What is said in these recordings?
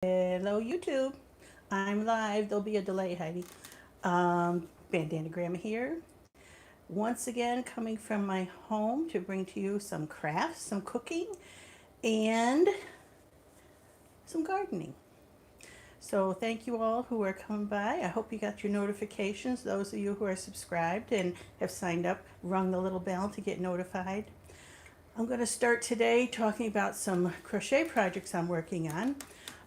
Hello, YouTube. I'm live. There'll be a delay, Heidi. Bandana Gramma here. Once again, coming from my home to bring to you some crafts, some cooking, and some gardening. So, thank you all who are coming by. I hope you got your notifications. Those of you who are subscribed and have signed up, rung the little bell to get notified. I'm going to start today talking about some crochet projects I'm working on.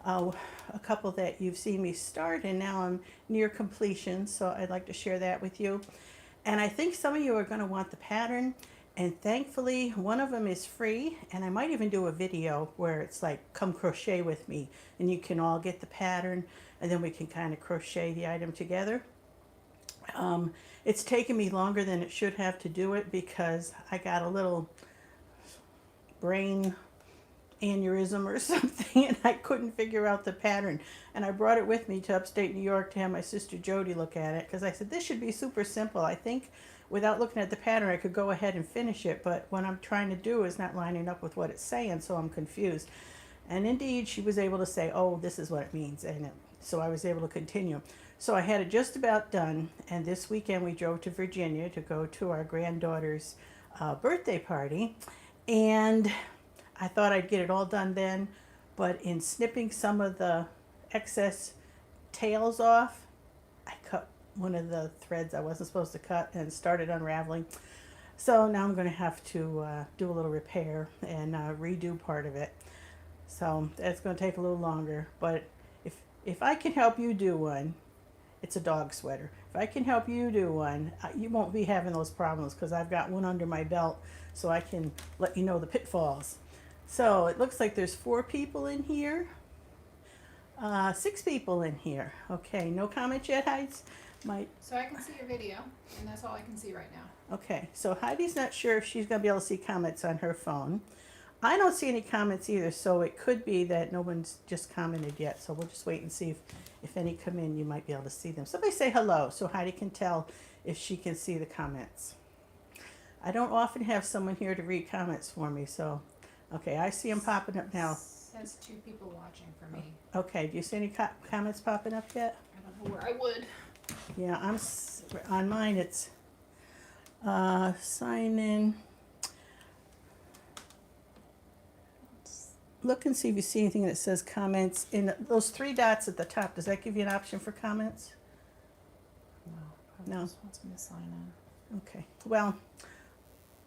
A couple that you've seen me start, and now I'm near completion, so I'd like to share that with you. And I think some of you are going to want the pattern, and thankfully one of them is free, and I might even do a video where it's like, come crochet with me, and you can all get the pattern, and then we can kind of crochet the item together. It's taken me longer than it should have to do it because I got a little brain aneurysm or something, and I couldn't figure out the pattern, and I brought it with me to upstate New York to have my sister Jody look at it, because I said this should be super simple. I think without looking at the pattern I could go ahead and finish it, but what I'm trying to do is not lining up with what it's saying, so I'm confused. And indeed she was able to say, oh, this is what it means, and so I was able to continue. So I had it just about done, and this weekend we drove to Virginia to go to our granddaughter's birthday party, and I thought I'd get it all done then, but in snipping some of the excess tails off, I cut one of the threads I wasn't supposed to cut and started unraveling. So now I'm going to have to do a little repair and redo part of it. So that's going to take a little longer, but if I can help you do one, it's a dog sweater. If I can help you do one, you won't be having those problems because I've got one under my belt, so I can let you know the pitfalls. So it looks like there's 4 people in here, 6 people in here. Okay, no comments yet, Heidi's? So I can see your video, and that's all I can see right now. Okay, so Heidi's not sure if she's going to be able to see comments on her phone. I don't see any comments either, so it could be that no one's just commented yet. So we'll just wait and see if any come in. You might be able to see them. Somebody say hello so Heidi can tell if she can see the comments. I don't often have someone here to read comments for me, so okay, I see them popping up now. It says 2 people watching for me. Okay, do you see any comments popping up yet? I don't know where I would. Yeah, on mine it's sign in. Look and see if you see anything that says comments. In those 3 dots at the top, does that give you an option for comments? No. Just wants me to sign in. Okay, well,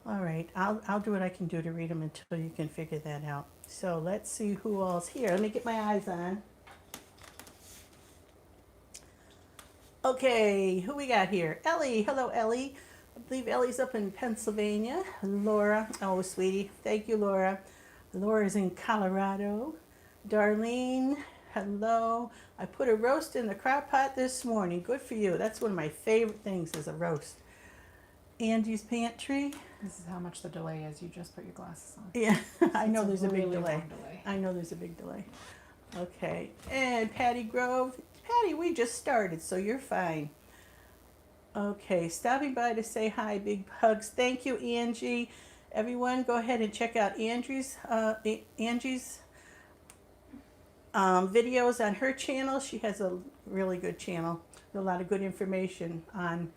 all right, I'll do what I can do to read them until you can figure that out. So let's see who all's here. Let me get my eyes on. Okay, who we got here? Ellie. Hello, Ellie. I believe Ellie's up in Pennsylvania. Laura. Oh, sweetie. Thank you, Laura. Laura's in Colorado. Darlene. Hello. I put a roast in the crock pot this morning. Good for you. That's one of my favorite things is a roast. Angie's Pantry. This is how much the delay is. You just put your glasses on. Yeah, I know there's a big really delay. long delay. I know there's a big delay. Okay, and Patty Grove. Patty, we just started, so you're fine. Okay, stopping by to say hi, big hugs. Thank you, Angie. Everyone, go ahead and check out Angie's videos on her channel. She has a really good channel with a lot of good information on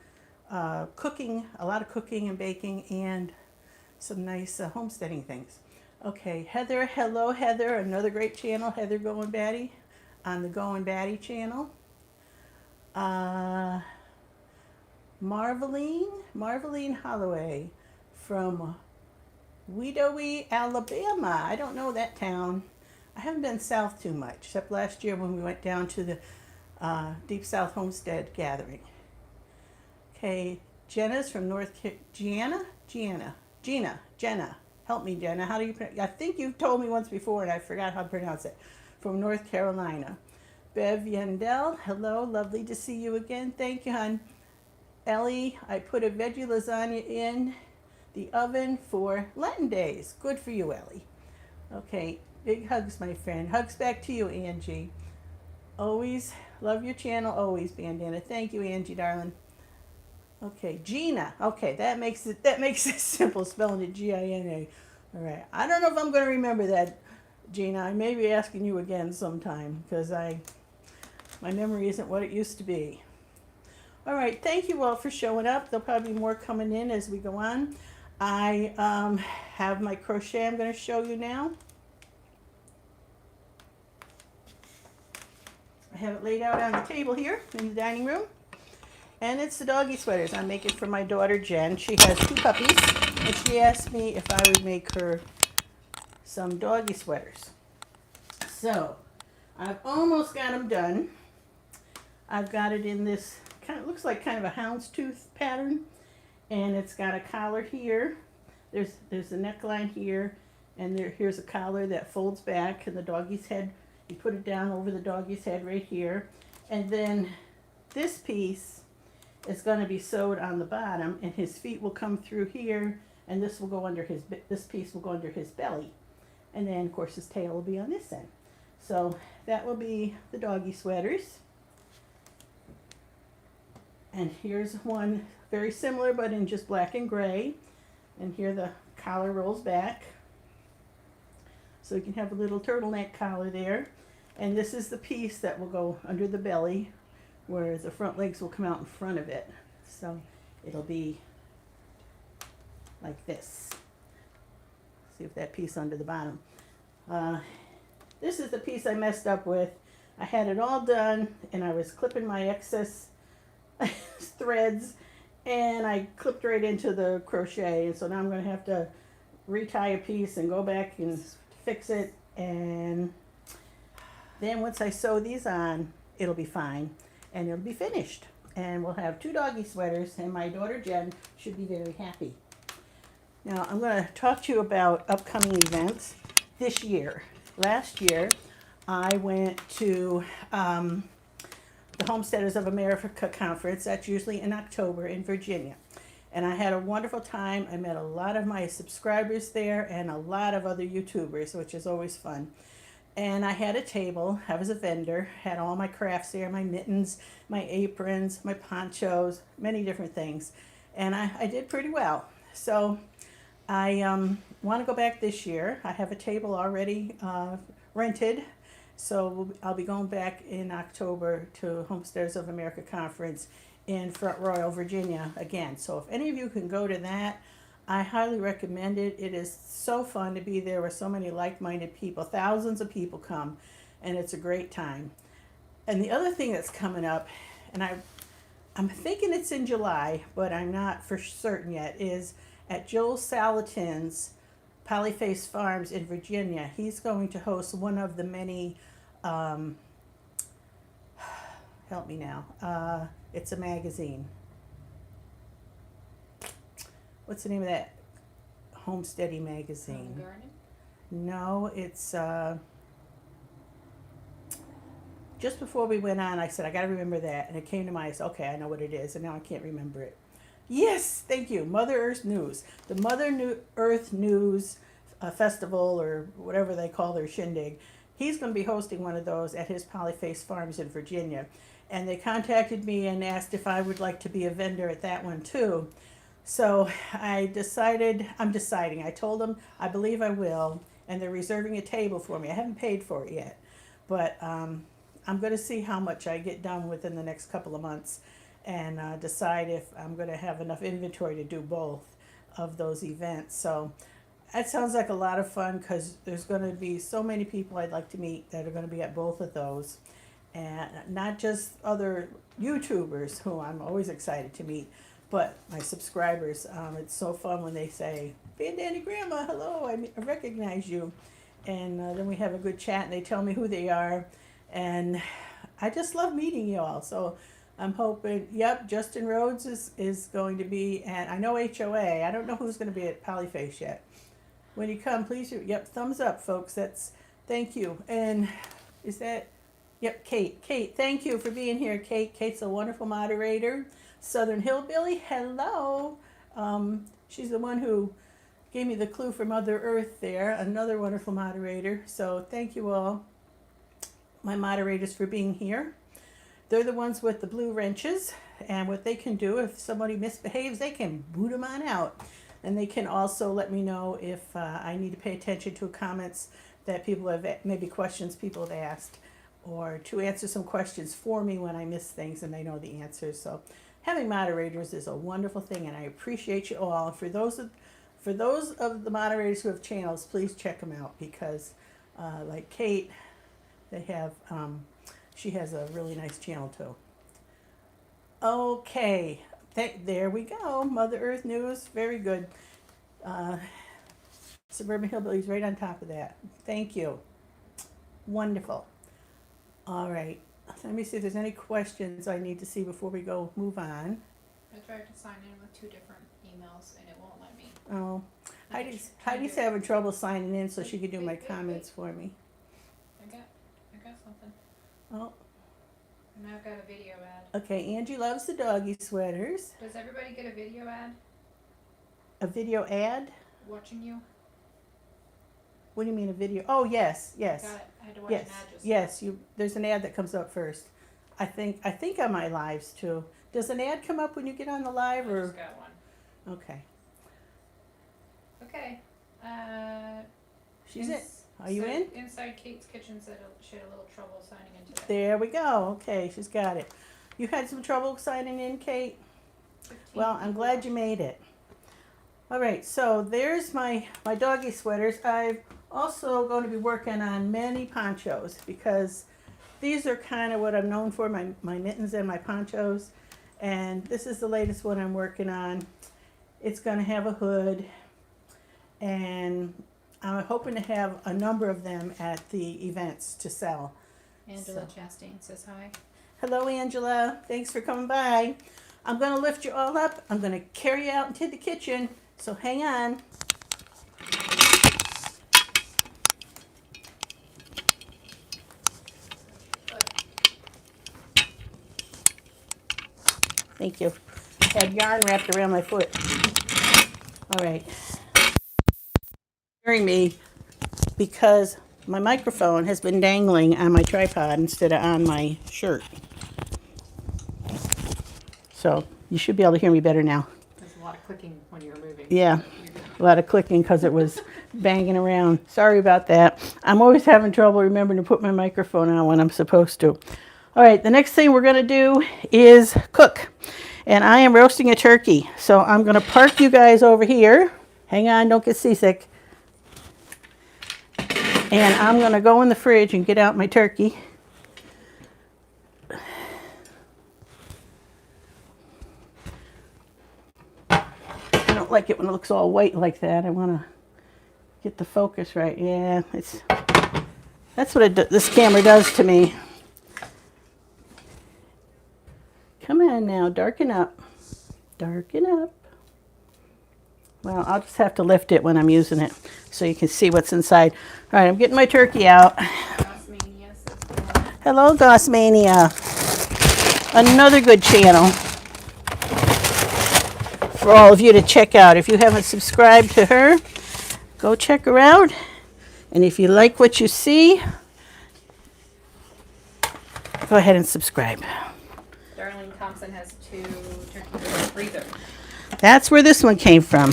cooking, a lot of cooking and baking, and some nice homesteading things. Okay, Heather. Hello, Heather. Another great channel, Heather Going Batty, on the Going Batty channel. Marveline Holloway from Wedowee, Alabama. I don't know that town. I haven't been south too much, except last year when we went down to the Deep South Homestead gathering. Okay, Jenna's from Jenna. Help me, Jenna. How do you pronounce? I think you've told me once before, and I forgot how to pronounce it. From North Carolina. Bev Yandel. Hello, lovely to see you again. Thank you, hon. Ellie, I put a veggie lasagna in the oven for Lenten days. Good for you, Ellie. Okay, big hugs, my friend. Hugs back to you, Angie. Always love your channel. Always, Bandana. Thank you, Angie, darling. Okay, Gina. Okay, that makes it simple, spelling it Gina. All right. I don't know if I'm going to remember that Gina, I may be asking you again sometime because my memory isn't what it used to be. All right, thank you all for showing up. There'll probably be more coming in as we go on. I have my crochet I'm going to show you now. I have it laid out on the table here in the dining room. And it's the doggy sweaters I'm making for my daughter Jen. She has 2 puppies, and she asked me if I would make her some doggy sweaters. So, I've almost got them done. I've got it in this, kind of looks like kind of a houndstooth pattern, and it's got a collar here. There's a neckline here, and here's a collar that folds back, and the doggy's head, you put it down over the doggy's head right here. And then this piece is going to be sewed on the bottom, and his feet will come through here, and this will go under this piece will go under his belly. And then, of course, his tail will be on this end. So that will be the doggy sweaters. And here's one very similar, but in just black and gray. And here the collar rolls back. So you can have a little turtleneck collar there. And this is the piece that will go under the belly, where the front legs will come out in front of it. So it'll be like this. See if that piece under the bottom. This is the piece I messed up with. I had it all done, and I was clipping my excess threads, and I clipped right into the crochet. And so now I'm going to have to retie a piece and go back and fix it. And then once I sew these on, it'll be fine, and it'll be finished. And we'll have 2 doggy sweaters, and my daughter Jen should be very happy. Now I'm going to talk to you about upcoming events this year. Last year, I went to the Homesteaders of America conference. That's usually in October in Virginia. And I had a wonderful time. I met a lot of my subscribers there and a lot of other YouTubers, which is always fun. And I had a table. I was a vendor. Had all my crafts there, my mittens, my aprons, my ponchos, many different things. And I did pretty well. So I want to go back this year. I have a table already rented. So I'll be going back in October to Homesteaders of America Conference in Front Royal, Virginia again. So if any of you can go to that, I highly recommend it. It is so fun to be there with so many like-minded people. Thousands of people come, and it's a great time. And the other thing that's coming up, and I'm thinking it's in July, but I'm not for certain yet, is at Joel Salatin's Polyface Farms in Virginia. He's going to host one of the many, help me now, it's a magazine. What's the name of that? Homesteading magazine. Garden? No, it's just before we went on, I said, I got to remember that. And it came to mind, I said, okay, I know what it is. And now I can't remember it. Yes, thank you. Mother Earth News. The Mother Earth News Festival, or whatever they call their shindig. He's going to be hosting one of those at his Polyface Farms in Virginia. And they contacted me and asked if I would like to be a vendor at that one too. So I'm deciding. I told them I believe I will, and they're reserving a table for me. I haven't paid for it yet, but I'm going to see how much I get done within the next couple of months, and decide if I'm going to have enough inventory to do both of those events. So that sounds like a lot of fun, because there's going to be so many people I'd like to meet that are going to be at both of those, and not just other YouTubers who I'm always excited to meet, but my subscribers. It's so fun when they say, Bandana Gramma, hello, I recognize you. And then we have a good chat, and they tell me who they are. And I just love meeting you all. So I'm hoping, yep, Justin Rhodes is going to be at, I know HOA. I don't know who's going to be at Polyface yet. When you come, please, yep, thumbs up, folks. Thank you. And is that, yep, Kate. Kate, thank you for being here, Kate. Kate's a wonderful moderator. Southern Hillbilly, hello. She's the one who gave me the clue for Mother Earth there, another wonderful moderator. So thank you all, my moderators, for being here. They're the ones with the blue wrenches, and what they can do, if somebody misbehaves, they can boot them on out. And they can also let me know if I need to pay attention to comments that people have, maybe questions people have asked, or to answer some questions for me when I miss things and they know the answers. So having moderators is a wonderful thing, and I appreciate you all. For those of the moderators who have channels, please check them out, because like Kate, they have she has a really nice channel too. Okay, there we go. Mother Earth news, very good. Suburban Hillbillies right on top of that. Thank you. Wonderful. All right. Let me see if there's any questions I need to see before we go move on. I tried to sign in with 2 different emails and it won't let me. Oh, Heidi's having trouble signing in, so she could do my comments for me. I got something. Oh, And I've got a video ad. okay. Angie loves the doggy sweaters. Does everybody get a video ad A video ad? watching you? What do you mean a video? Oh, yes. Got it. I had to watch Yes, an ad just yes. There's an ad that comes up first. I think on my lives too. Does an ad come up when you get on the live, I or? just got one. Okay. Okay. She's in. Are you in? Inside Kate's Kitchen said she had a little trouble signing in today. There we go. Okay, she's got it. You had some trouble signing in, Kate? 15 Well, I'm people glad you made it. All right, so there's my doggy sweaters. I'm also going to be working on many ponchos, because these are kind of what I'm known for, my mittens and my ponchos. And this is the latest one I'm working on. It's going to have a hood, and I'm hoping to have a number of them at the events to sell. Angela Chastain says hi. Hello, Angela. Thanks for coming by. I'm going to lift you all up. I'm going to carry you out into the kitchen, so hang on. Thank you. I had yarn wrapped around my foot. All right. Hearing me because my microphone has been dangling on my tripod instead of on my shirt. So you should be able to hear me better now. There's a lot of clicking when you're moving. Yeah, a lot of clicking because it was banging around. Sorry about that. I'm always having trouble remembering to put my microphone on when I'm supposed to. All right, the next thing we're going to do is cook. And I am roasting a turkey. So I'm going to park you guys over here. Hang on, don't get seasick. And I'm going to go in the fridge and get out my turkey. I don't like it when it looks all white like that. I want to get the focus right. Yeah, that's what this camera does to me. Come on now, darken up. Darken up. Well, I'll just have to lift it when I'm using it so you can see what's inside. All right, I'm getting my turkey out. Gossmania says hello. Hello, Gossmania. Another good channel for all of you to check out. If you haven't subscribed to her, go check her out. And if you like what you see, go ahead and subscribe. Darlene Thompson has 2 turkeys in the freezer. That's where this one came from.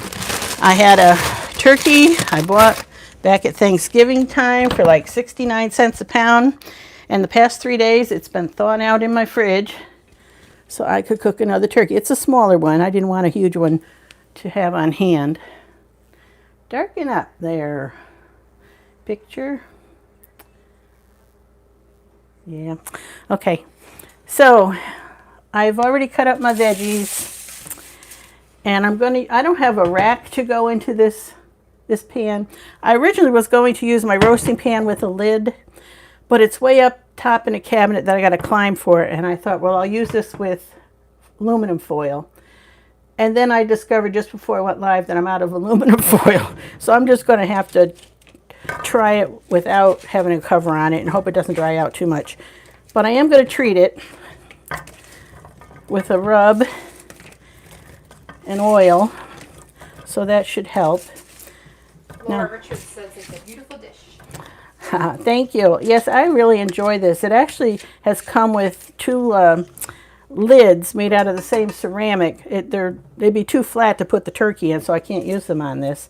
I had a turkey I bought back at Thanksgiving time for like 69 cents a pound. And the past 3 days, it's been thawing out in my fridge so I could cook another turkey. It's a smaller one. I didn't want a huge one to have on hand. Darken up there. Picture. Yeah. Okay. So I've already cut up my veggies. And I don't have a rack to go into this pan. I originally was going to use my roasting pan with a lid, but it's way up top in a cabinet that I got to climb for it. And I thought, well, I'll use this with aluminum foil. And then I discovered just before I went live that I'm out of aluminum foil. So I'm just going to have to try it without having a cover on it and hope it doesn't dry out too much. But I am going to treat it with a rub and oil, so that should help. Laura Richards says it's a beautiful dish. Thank you. Yes, I really enjoy this. It actually has come with 2 lids made out of the same ceramic. They'd be too flat to put the turkey in, so I can't use them on this.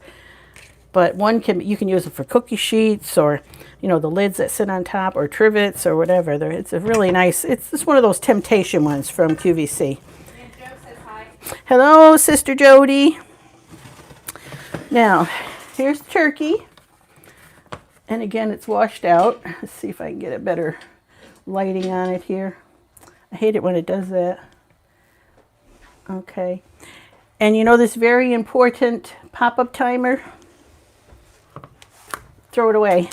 But you can use it for cookie sheets, or you know, the lids that sit on top, or trivets or whatever. It's a really nice, it's just one of those temptation ones from QVC. And Joe says hi. Hello, Sister Jody. Now, here's the turkey. And again, it's washed out. Let's see if I can get a better lighting on it here. I hate it when it does that. Okay. And you know this very important pop-up timer? Throw it away.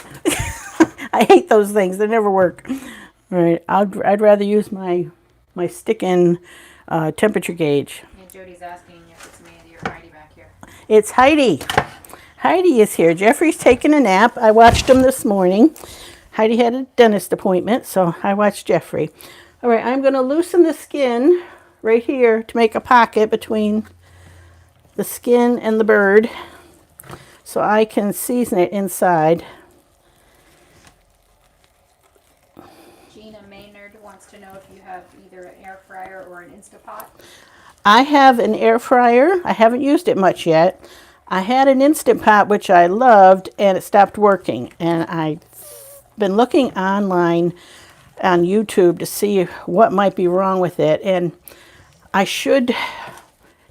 I hate those things. They never work. All right. I'd rather use my stick-in temperature gauge. And Jody's asking if it's Mandy or Heidi back here. It's Heidi. Heidi is here. Jeffrey's taking a nap. I watched him this morning. Heidi had a dentist appointment, so I watched Jeffrey. All right, I'm going to loosen the skin right here to make a pocket between the skin and the bird so I can season it inside. Gina Maynard wants to know if you have either an air fryer or an Instapot. I have an air fryer. I haven't used it much yet. I had an Instant Pot, which I loved, and it stopped working. And I've been looking online on YouTube to see what might be wrong with it. And I should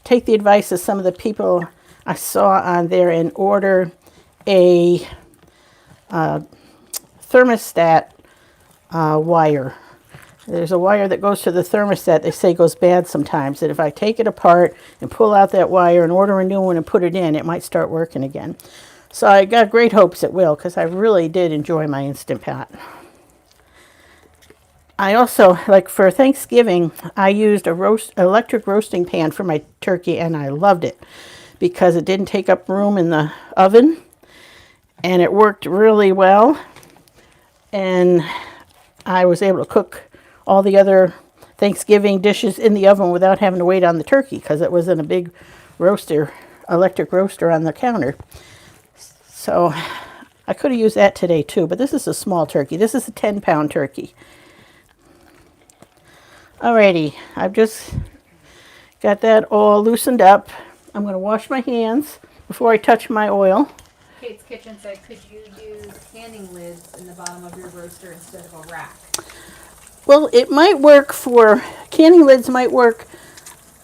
take the advice of some of the people I saw on there and order a thermostat wire. There's a wire that goes to the thermostat they say goes bad sometimes. That if I take it apart and pull out that wire and order a new one and put it in, it might start working again. So I got great hopes it will, because I really did enjoy my Instant Pot. I also, like for Thanksgiving, I used electric roasting pan for my turkey, and I loved it because it didn't take up room in the oven, and it worked really well. And I was able to cook all the other Thanksgiving dishes in the oven without having to wait on the turkey, because it was in a big roaster, electric roaster on the counter. So I could have used that today too, but this is a small turkey. This is a 10-pound turkey. Alrighty, I've just got that all loosened up. I'm going to wash my hands before I touch my oil. Kate's Kitchen said, could you use canning lids in the bottom of your roaster instead of a rack? Well, it might work for, canning lids might work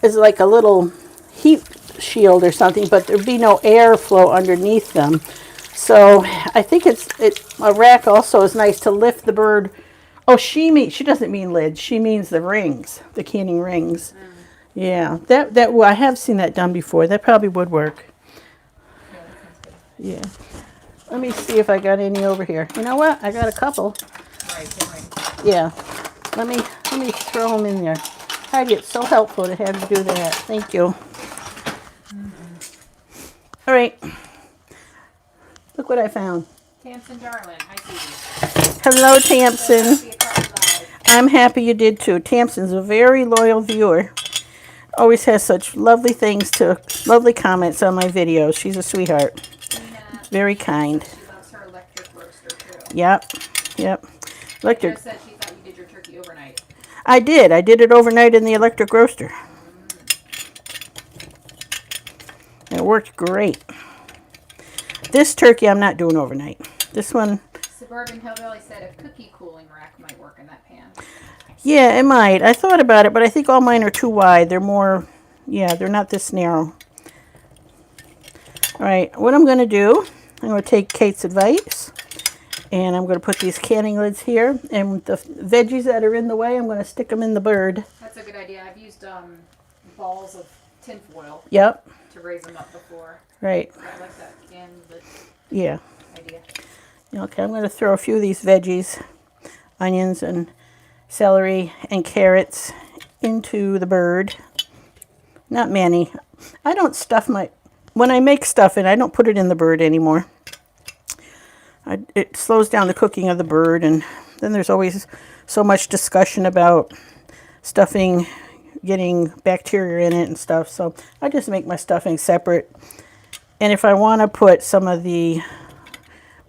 as like a little heat shield or something, but there'd be no airflow underneath them. So I think a rack also is nice to lift the bird. Oh, she doesn't mean lids. She means the rings, the canning rings. Yeah, that I have seen that done before. That probably would work. Yeah. Let me see if I got any over here. You know what? I got a couple. Right. Yeah. Let me throw them in there. Heidi, it's so helpful to have you do that. Thank you. All right. Look what I found. Tamsin Darlin, hi Susie. Hello, Tamsin. I'm happy you did too. Tamsin's a very loyal viewer. Always has such lovely comments on my videos. She's a sweetheart. Very kind. She loves her electric roaster too. Yep. Electric. Joe said she thought you did your turkey overnight. I did it overnight in the electric roaster. It worked great. This turkey I'm not doing overnight. This one. Suburban Hillbilly said a cookie cooling rack might work in that pan. Yeah, it might. I thought about it, but I think all mine are too wide. They're more, they're not this narrow. All right, what I'm going to do, I'm going to take Kate's advice, and I'm going to put these canning lids here, and the veggies that are in the way, I'm going to stick them in the bird. That's a good idea. I've used balls of tin foil Yep. to raise them up before. Right. I like that can lid Yeah. idea. Okay, I'm going to throw a few of these veggies, onions and celery and carrots into the bird. Not many. I don't stuff when I make stuffing, I don't put it in the bird anymore. It slows down the cooking of the bird, and then there's always so much discussion about stuffing getting bacteria in it and stuff. So I just make my stuffing separate. And if I want to put some of the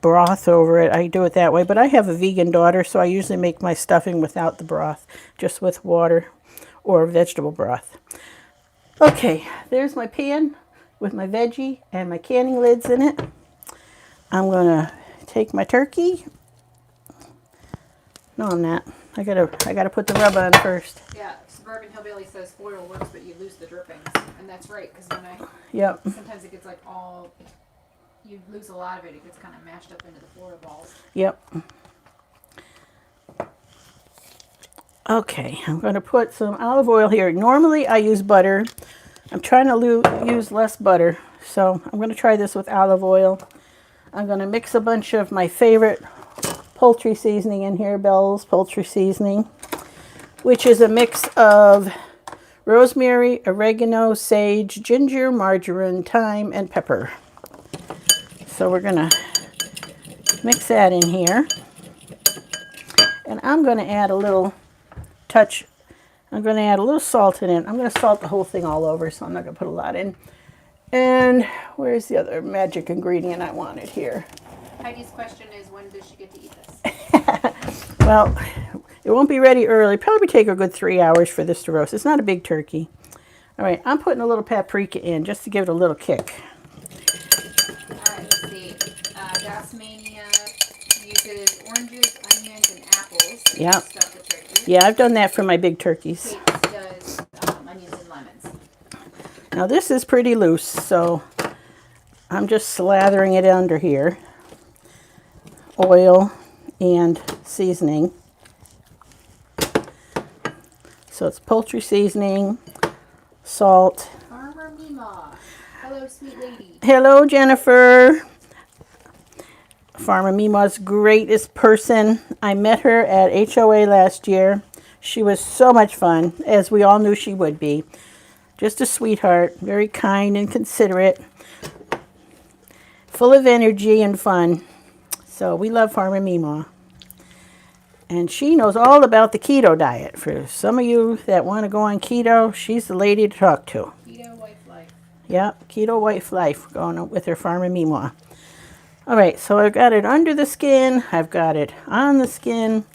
broth over it, I do it that way. But I have a vegan daughter, so I usually make my stuffing without the broth, just with water or vegetable broth. Okay, there's my pan with my veggie and my canning lids in it. I'm gonna take my turkey. No, I'm not. I gotta put the rub on first. Yeah, Suburban Hillbilly says foil works, but you lose the drippings, and that's right. Because when Yep. sometimes it gets like all, you lose a lot of it. It gets kind of mashed up into the foil balls. Yep. Okay, I'm going to put some olive oil here. Normally I use butter. I'm trying to use less butter, so I'm going to try this with olive oil. I'm going to mix a bunch of my favorite poultry seasoning in here, Bell's Poultry Seasoning, which is a mix of rosemary, oregano, sage, ginger, marjoram, thyme, and pepper. So we're going to mix that in here. And I'm going to add a little touch. I'm going to add a little salt in it. I'm going to salt the whole thing all over, so I'm not going to put a lot in. And where's the other magic ingredient I wanted here? Heidi's question is, when does she get to eat this? Well, it won't be ready early. Probably take a good 3 hours for this to roast. It's not a big turkey. All right, I'm putting a little paprika in just to give it a little kick. All right, let's see. Gasmania uses oranges, onions, and apples. Yeah. To stuff the turkey. Yeah, I've done that for my big turkeys. Kate does onions and lemons. Now this is pretty loose, so I'm just slathering it under here. Oil and seasoning. So it's poultry seasoning, salt. Farmer Mima. Hello, sweet lady. Hello, Jennifer. Farmer Mima's greatest person. I met her at HOA last year. She was so much fun, as we all knew she would be. Just a sweetheart, very kind and considerate, full of energy and fun. So we love Farmer Mima. And she knows all about the keto diet. For some of you that want to go on keto, she's the lady to talk to. Keto wife life. Yeah, keto wife life going on with her Farmer Mima. All right, so I've got it under the skin. I've got it on the skin.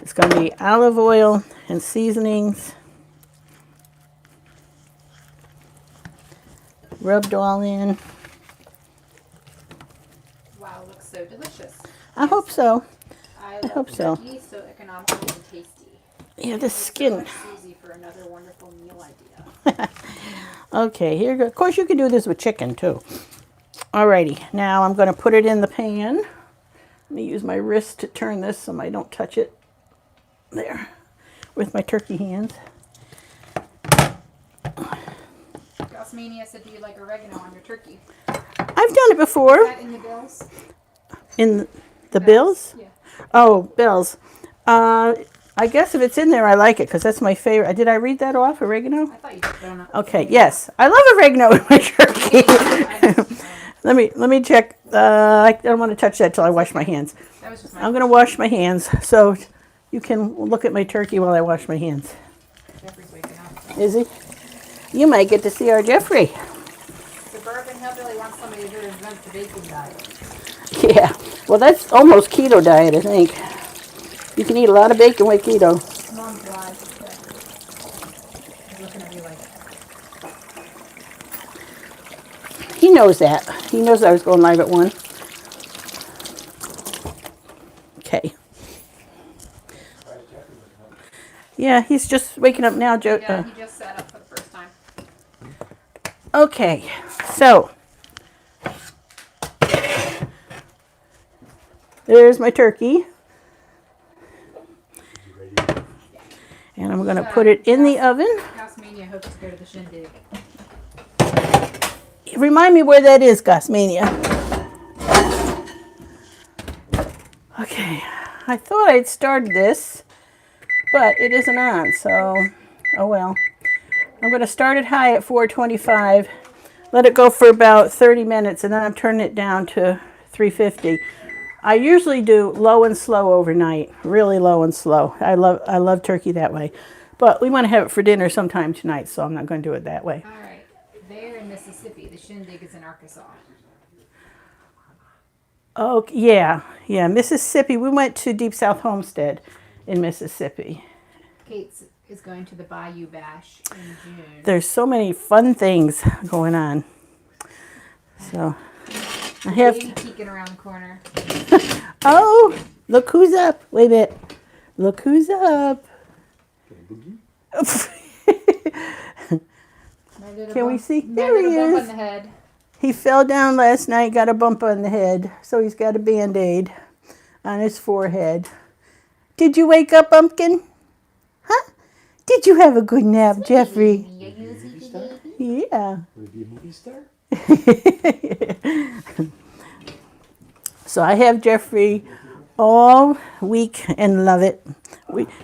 It's going to be olive oil and seasonings. Rubbed all in. Wow, looks so delicious. I hope so. I hope so. Turkey, so economical and tasty. Yeah, the skin. Susie for another wonderful meal idea. Okay, here you go. Of course, you can do this with chicken too. Alrighty, now I'm going to put it in the pan. Let me use my wrist to turn this so I don't touch it. There, with my turkey hands. Gosmania said, do you like oregano on your turkey? I've done it before. Is that in the bills? In the bills? Yeah. Oh, bills. I guess if it's in there, I like it because that's my favorite. Did I read that off? Oregano? I thought you did. But I'm not Okay. Yes, I love oregano in my turkey. Let me check. I don't want to touch that till I wash my hands. That was just I'm going to wash my hands so you can look at my turkey while I wash my hands. Jeffrey's waking up. Is he? You might get to see our Jeffrey. Suburban Hillbilly wants somebody to invent the bacon diet. Yeah. Well, that's almost keto diet, I think. You can eat a lot of bacon with keto. Mom's live. He's looking at me like, He knows that. He knows I was going live at 1. Okay. Yeah, he's just waking up now, Joe. yeah, he just sat up for the first time. Okay, so there's my turkey. And I'm going to put it in the oven. Gosmania hopes to go to the shindig. Remind me where that is, Gosmania. Okay, I thought I'd started this, but it isn't on, so oh well. I'm going to start it high at 425, let it go for about 30 minutes, and then I'm turning it down to 350. I usually do low and slow overnight, really low and slow. I love turkey that way, but we want to have it for dinner sometime tonight, so I'm not going to do it that way. All right. They're in Mississippi. The shindig is in Arkansas. Oh, yeah, Mississippi. We went to Deep South Homestead in Mississippi. Kate is going to the Bayou Bash in June. There's so many fun things going on. So, I have Baby peeking around the corner. Oh, look who's up. Wait a minute. Look who's up. Can we see? There he Bump on is. the head. He fell down last night, got a bump on the head, so he's got a Band-Aid on his forehead. Did you wake up, Pumpkin? Huh? Did you have a good nap, Jeffrey? Yeah. Would be a movie star? So I have Jeffrey all week and love it.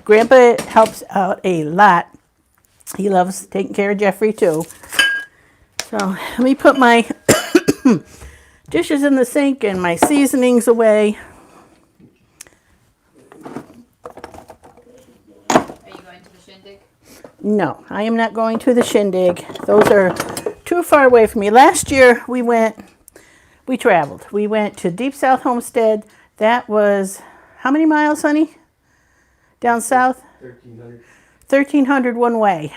Grandpa helps out a lot. He loves taking care of Jeffrey too. So let me put my dishes in the sink and my seasonings away. Are you going to the shindig? No, I am not going to the shindig. Those are too far away from me. Last year we traveled. We went to Deep South Homestead. That was, how many miles, honey? Down south? 1,300. 1,300 one way.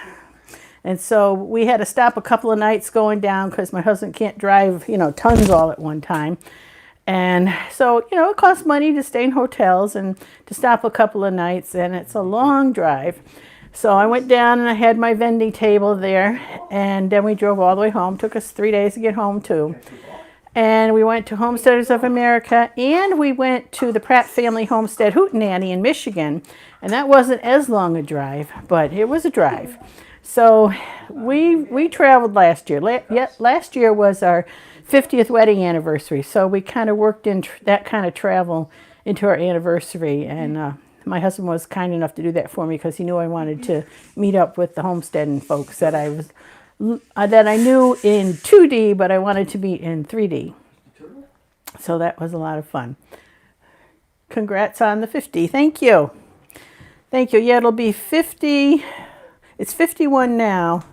And so we had to stop a couple of nights going down because my husband can't drive, tons all at one time. And so, it costs money to stay in hotels and to stop a couple of nights, and it's a long drive. So I went down and I had my vending table there, and then we drove all the way home. Took us 3 days to get home too. And we went to Homesteaders of America, and we went to the Pratt Family Homestead Hootenanny in Michigan. And that wasn't as long a drive, but it was a drive. So we traveled last year. Last year was our 50th wedding anniversary, so we kind of worked in that kind of travel into our anniversary. And my husband was kind enough to do that for me because he knew I wanted to meet up with the homesteading folks that I knew in 2D, but I wanted to meet in 3D. So that was a lot of fun. Congrats on the 50. Thank you. Thank you. Yeah, it'll be 50. It's 51 now.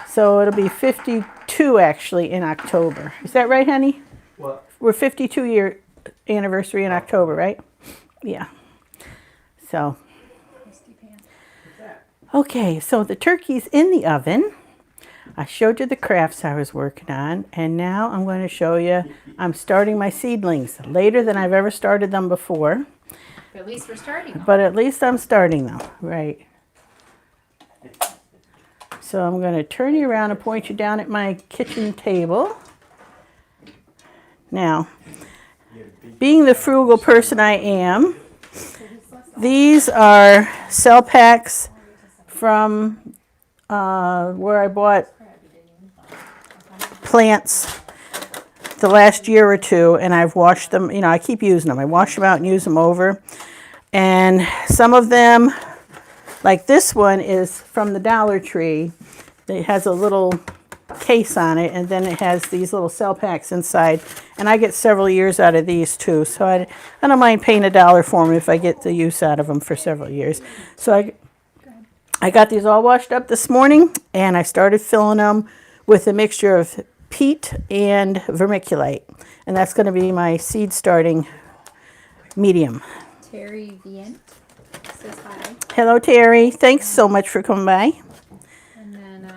So it'll be 52 actually in October. Is that right, honey? What? We're 52-year anniversary in October, right? Yeah. So. Okay, so the turkey's in the oven. I showed you the crafts I was working on, and now I'm going to show you, I'm starting my seedlings later than I've ever started them before. But at least we're starting them. But at least I'm starting them, right. So I'm going to turn you around and point you down at my kitchen table. Now, being the frugal person I am, these are cell packs from where I bought plants the last year or two, and I've washed them. I keep using them. I wash them out and use them over. And some of them, like this one, is from the Dollar Tree. It has a little case on it, and then it has these little cell packs inside. And I get several years out of these too, so I don't mind paying $1 for them if I get the use out of them for several years. So I got these all washed up this morning, and I started filling them with a mixture of peat and vermiculite, and that's going to be my seed starting medium. Terry Vient says hi. Hello, Terry. Thanks so much for coming by. And then,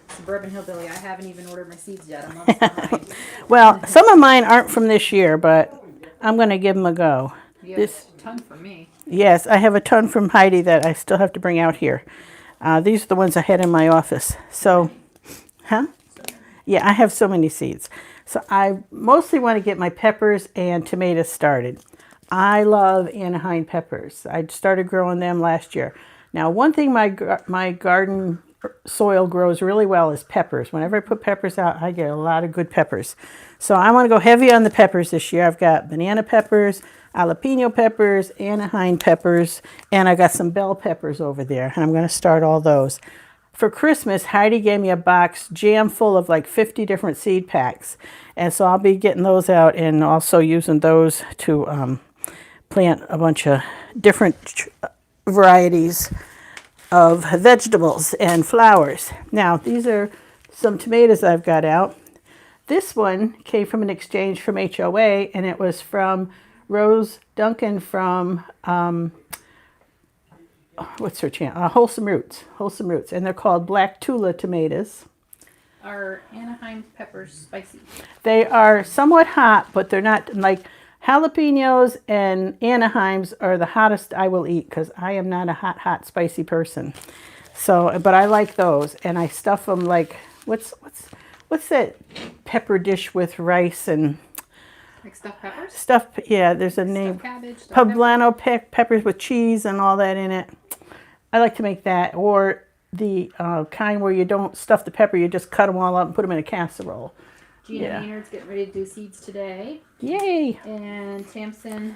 Suburban Hillbilly. I haven't even ordered my seeds yet. I'm months behind. Well, some of mine aren't from this year, but I'm going to give them a go. You have a ton for me. Yes, I have a ton from Heidi that I still have to bring out here. These are the ones I had in my office. So, yeah, I have so many seeds. So I mostly want to get my peppers and tomatoes started. I love Anaheim peppers. I started growing them last year. Now, one thing my garden soil grows really well is peppers. Whenever I put peppers out, I get a lot of good peppers. So I want to go heavy on the peppers this year. I've got banana peppers, jalapeno peppers, Anaheim peppers, and I got some bell peppers over there, and I'm going to start all those. For Christmas, Heidi gave me a box jam full of like 50 different seed packs, and so I'll be getting those out and also using those to plant a bunch of different varieties of vegetables and flowers. Now, these are some tomatoes I've got out. This one came from an exchange from HOA, and it was from Rose Duncan from what's her channel? Wholesome Roots. Wholesome Roots. And they're called Black Tula tomatoes. Are Anaheim peppers spicy? They are somewhat hot, but they're not like jalapenos and Anaheims are the hottest I will eat because I am not a hot, spicy person. So, but I like those, and I stuff them like what's that pepper dish with rice and Like stuffed peppers? stuff? Yeah, there's a name. Stuffed cabbage? Stuffed Poblano peppers with cheese and all that in it. I like to make that, or the kind where you don't stuff the pepper, you just cut them all up and put them in a casserole. Gina Maynard's getting ready to do seeds today. Yay! And Tamsin,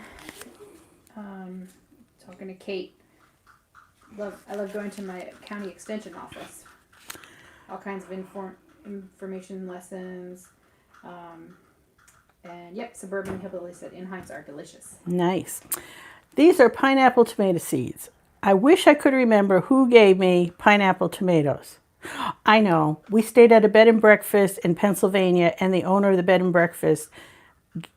talking to Kate. I love going to my county extension office. All kinds of information lessons. And yep, Suburban Hillbilly said Anaheims are delicious. Nice. These are pineapple tomato seeds. I wish I could remember who gave me pineapple tomatoes. I know. We stayed at a bed and breakfast in Pennsylvania, and the owner of the bed and breakfast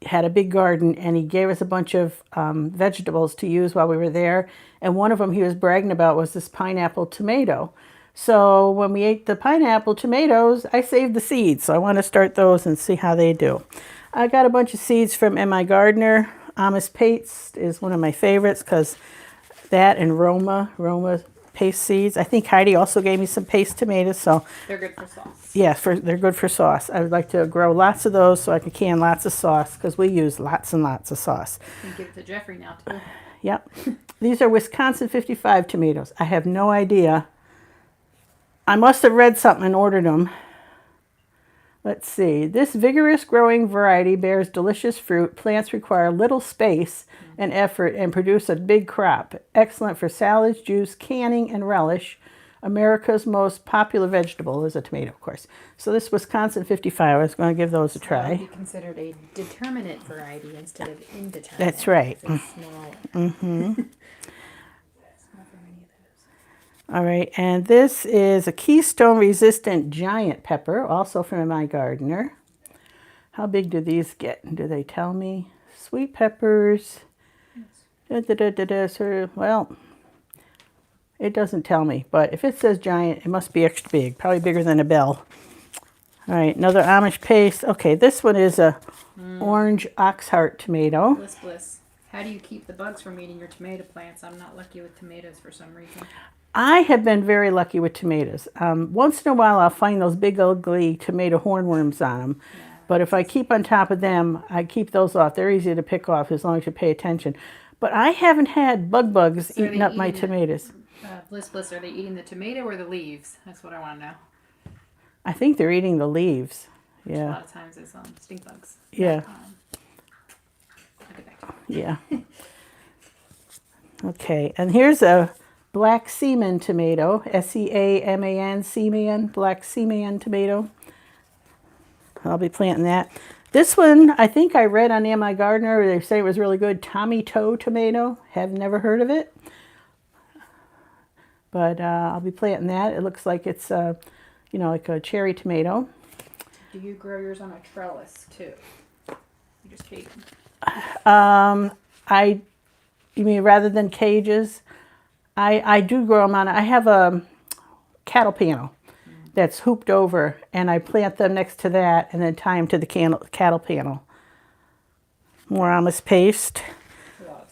had a big garden, and he gave us a bunch of vegetables to use while we were there. And one of them he was bragging about was this pineapple tomato. So when we ate the pineapple tomatoes, I saved the seeds. So I want to start those and see how they do. I got a bunch of seeds from M.I. Gardner. Amish paste is one of my favorites because that and Roma paste seeds. I think Heidi also gave me some paste tomatoes. So they're good for sauce. Yeah, they're good for sauce. I would like to grow lots of those so I can can lots of sauce because we use lots and lots of sauce. You can give it to Jeffrey now too. Yep. These are Wisconsin 55 tomatoes. I have no idea. I must have read something and ordered them. Let's see. This vigorous growing variety bears delicious fruit. Plants require little space and effort and produce a big crop. Excellent for salads, juice, canning, and relish. America's most popular vegetable is a tomato, of course. So this Wisconsin 55, I was going to give those a try. It would be considered a determinate variety instead of indeterminate. That's right. It's smaller. Mm-hmm. All right, and this is a Keystone resistant giant pepper, also from my gardener. How big do these get? Do they tell me? Sweet peppers. Well, it doesn't tell me, but if it says giant, it must be extra big, probably bigger than a bell. All right, another Amish paste. Okay, this one is a orange oxheart tomato. Bliss. How do you keep the bugs from eating your tomato plants? I'm not lucky with tomatoes for some reason. I have been very lucky with tomatoes. Once in a while, I'll find those big, ugly tomato hornworms on them. Yeah. But if I keep on top of them, I keep those off. They're easy to pick off as long as you pay attention. But I haven't had bugs eating up my tomatoes. Bliss, are they eating the tomato or the leaves? That's what I want to know. I think they're eating the leaves. Yeah. A lot of times it's stink bugs. Yeah. I'll get back to Yeah. Okay, and here's a black seaman tomato, S-E-A-M-A-N, seaman, black seaman tomato. I'll be planting that. This one, I think I read on M.I. Gardner, they say it was really good, Tommy Toe tomato. Have never heard of it. But I'll be planting that. It looks like it's, like a cherry tomato. Do you grow yours on a trellis too? You just cage them? You mean rather than cages? I do grow them on, I have a cattle panel that's hooped over, and I plant them next to that and then tie them to the cattle panel. More Amish paste.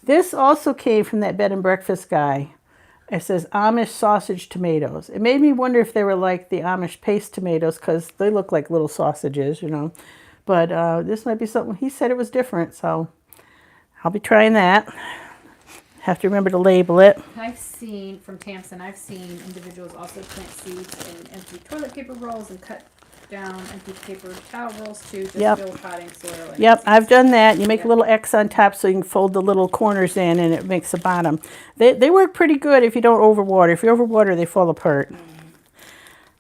This also came from that bed and breakfast guy. It says Amish sausage tomatoes. It made me wonder if they were like the Amish paste tomatoes because they look like little sausages, But this might be something, he said it was different, so I'll be trying that. Have to remember to label it. I've seen, from Tamsin, individuals also plant seeds in empty toilet paper rolls and cut down empty paper towel rolls too, just fill potting soil. Yep, I've done that. You make a little X on top so you can fold the little corners in and it makes the bottom. They work pretty good if you don't overwater. If you overwater, they fall apart.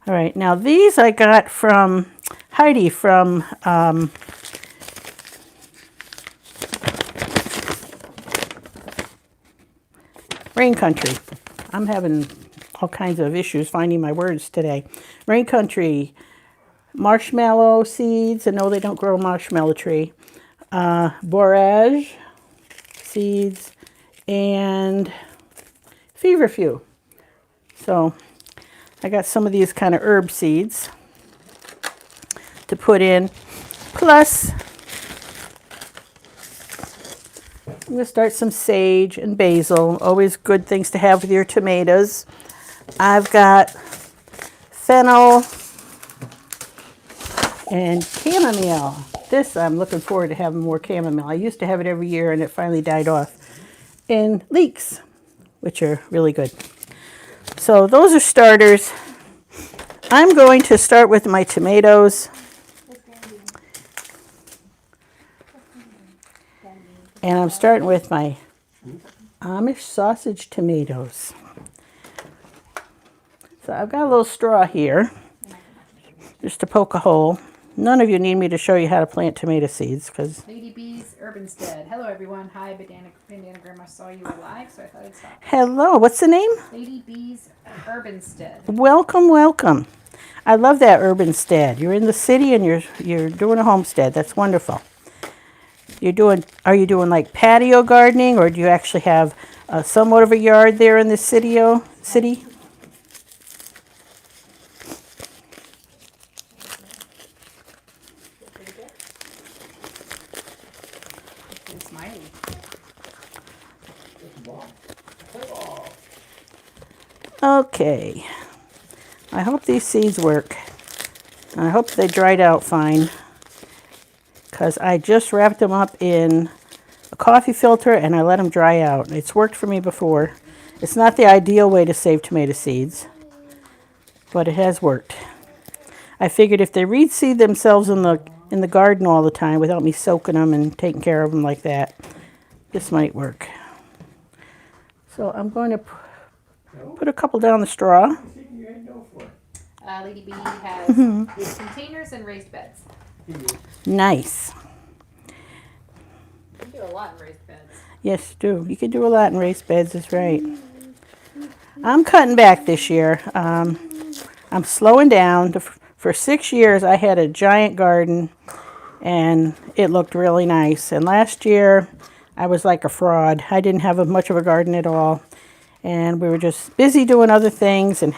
All right, now these I got from Heidi from Rain Country. I'm having all kinds of issues finding my words today. Rain Country, marshmallow seeds, and no, they don't grow a marshmallow tree. Borage seeds, and feverfew. So I got some of these kind of herb seeds to put in. Plus, I'm going to start some sage and basil. Always good things to have with your tomatoes. I've got fennel and chamomile. This, I'm looking forward to having more chamomile. I used to have it every year and it finally died off. And leeks, which are really good. So those are starters. I'm going to start with my tomatoes. And I'm starting with my Amish sausage tomatoes. So I've got a little straw here, just to poke a hole. None of you need me to show you how to plant tomato seeds, because... Lady B's Urbanstead. Hello, everyone. Hi, Bandana Gramma. Saw you were live, so I thought I'd stop. Hello, what's the name? Lady B's Urbanstead. Welcome, welcome. I love that Urbanstead. You're in the city and you're doing a homestead. That's wonderful. Are you doing like patio gardening, or do you actually have somewhat of a yard there in the city? Smiley. Okay. I hope these seeds work. I hope they dried out fine, because I just wrapped them up in a coffee filter and I let them dry out. It's worked for me before. It's not the ideal way to save tomato seeds, but it has worked. I figured if they reseed themselves in the garden all the time without me soaking them and taking care of them like that, this might work. So I'm going to put a couple down the straw. Lady B has containers and raised beds. Nice. You do a lot in raised beds. Yes, you do. You can do a lot in raised beds, that's right. I'm cutting back this year. I'm slowing down. For 6 years, I had a giant garden, and it looked really nice. And last year, I was like a fraud. I didn't have much of a garden at all. And we were just busy doing other things, and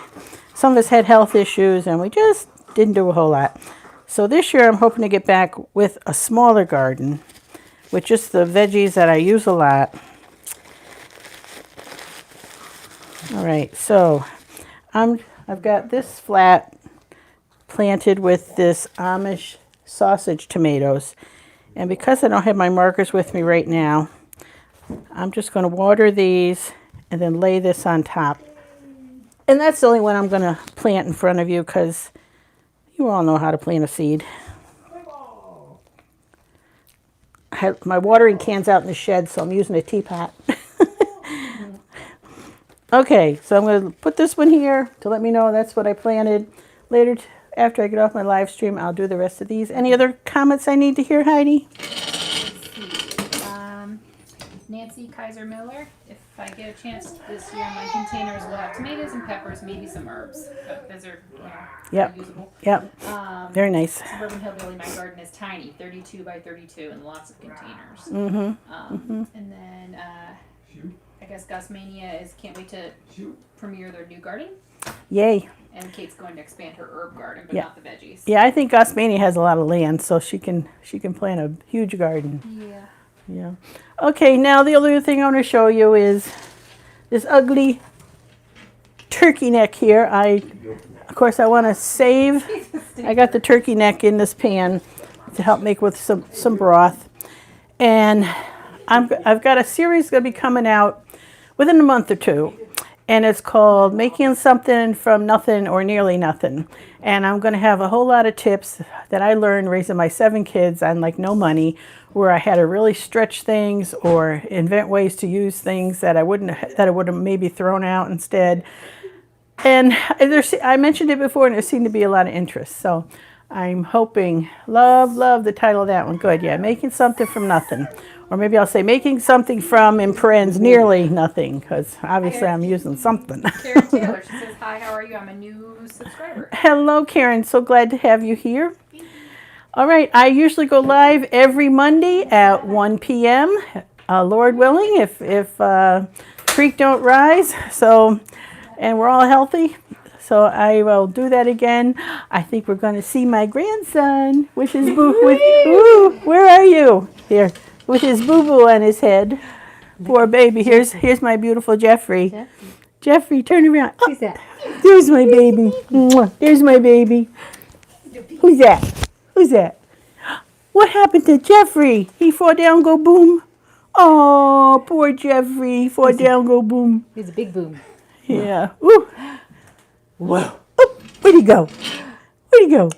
some of us had health issues, and we just didn't do a whole lot. So this year I'm hoping to get back with a smaller garden with just the veggies that I use a lot. All right, so I've got this flat planted with this Amish sausage tomatoes. And because I don't have my markers with me right now, I'm just going to water these and then lay this on top. And that's the only one I'm going to plant in front of you, because you all know how to plant a seed. I have my watering can's out in the shed, so I'm using a teapot. Okay, so I'm going to put this one here to let me know that's what I planted. Later, after I get off my live stream, I'll do the rest of these. Any other comments I need to hear, Heidi? Nancy Kaiser Miller. If I get a chance this year, my containers will have tomatoes and peppers, maybe some herbs. But those are usable. Yep. Very nice. Suburban Hillbilly, my garden is tiny, 32 by 32, and lots of containers. And then I guess Gus Mania can't wait to premiere their new garden. Yay. And Kate's going to expand her herb garden, but not the veggies. Yeah, I think Gus Mania has a lot of land, so she can plant a huge garden. Yeah. Yeah. Okay, now the other thing I want to show you is this ugly turkey neck here. Of course, I want to save. I got the turkey neck in this pan to help make with some broth. And I've got a series going to be coming out within a month or two. And it's called Making Something from Nothing or Nearly Nothing. And I'm going to have a whole lot of tips that I learned raising my 7 kids on like no money, where I had to really stretch things or invent ways to use things that I would have maybe thrown out instead. And I mentioned it before, and there seemed to be a lot of interest. So I'm hoping, love the title of that one. Good, yeah, Making Something from Nothing. Or maybe I'll say making something from, in parens, nearly nothing, because obviously I'm using something. Karen Taylor, she says, hi, how are you? I'm a new subscriber. Hello, Karen. So glad to have you here. All right, I usually go live every Monday at 1 p.m., Lord willing, if creek don't rise. So and we're all healthy. So I will do that again. I think we're going to see my grandson with his where are you? Here, with his boo-boo on his head. Poor baby. Here's my beautiful Jeffrey. Jeffrey, turn around. Oh, Who's that? there's my baby. Mwah. There's my baby. Who's that? Who's that? What happened to Jeffrey? He fall down, go boom. Oh, poor Jeffrey. Fall down, go boom. He's a big boom. Yeah. Ooh. Whoa. Oh, where'd he go? Where'd he go?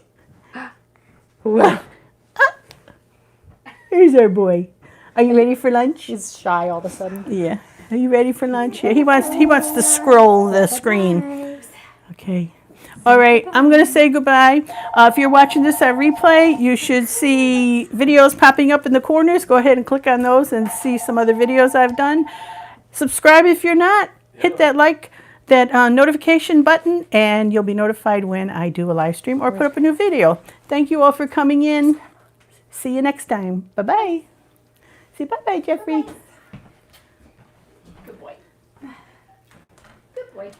Whoa. Here's our boy. Are you ready for lunch? He's shy all of a sudden. Yeah. Are you ready for lunch? Yeah. He wants to scroll the screen. Okay. All right. I'm gonna say goodbye. If you're watching this at replay, you should see videos popping up in the corners. Go ahead and click on those and see some other videos I've done. Subscribe if you're not. Hit that notification button, and you'll be notified when I do a live stream or put up a new video. Thank you all for coming in. See you next time. Bye-bye. Say bye-bye, Jeffrey. Good boy. Good boy.